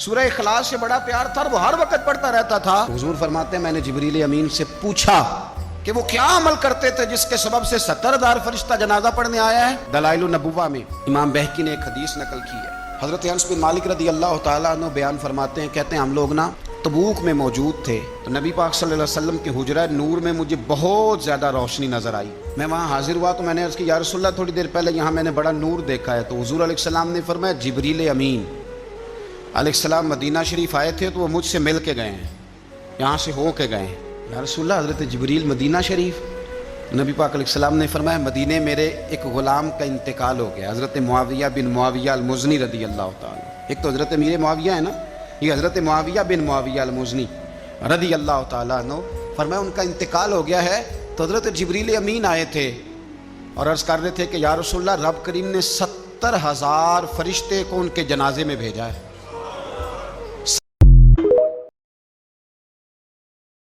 सूरह इखलास से बड़ा प्यार था और वो हर वक्त पढ़ता रहता था। हुजूर फरमाते हैं मैंने जिब्रील अमीन से पूछा कि वो क्या अमल करते थे जिसके सबब से 70,000 फरिश्ता जनाजा पढ़ने आया है। दलाइल नबुवा में इमाम बहकी ने एक हदीस नकल की है। हजरत अनस बिन मालिक रदी अल्लाह तआला अन्हु बयान फरमाते हैं, कहते हैं हम लोग ना तबूक में मौजूद थे तो नबी पाक सल्लल्लाहु अलैहि वसल्लम के हुजरा नूर में मुझे बहुत ज़्यादा रोशनी नज़र आई। मैं वहाँ हाजिर हुआ तो मैंने अर्ज़ की या रसूलल्लाह थोड़ी देर पहले यहाँ मैंने बड़ा नूर देखा है। तो हुजूर अलैहिस्सलाम ने फरमाया जिब्रील अमीन अलैहिस्सलाम मदीना शरीफ आए थे तो वो मुझसे मिल के गए हैं, यहाँ से हो के गए हैं। या रसूलल्लाह हज़रत जिब्रील मदीना शरीफ। नबी पाक अलैहिस्सलाम ने फरमाया मदीने मेरे एक ग़ुलाम का इंतकाल हो गया, हज़रत मुआविया बिन मुआविया अल-मुज़नी रदी अल्लाह ताला। एक तो हज़रत अमीर मुआविया है ना, ये हज़रत मुआविया बिन मुआविया अल-मुज़नी रदी अल्लाह ताला अन्हु। फरमाया उनका इंतकाल हो गया है। तो हज़रत जिब्रील अमीन आए थे और अर्ज़ कर रहे थे कि या रसूलल्लाह रब करीम ने 70,000 फरिश्ते को उनके जनाजे में भेजा है।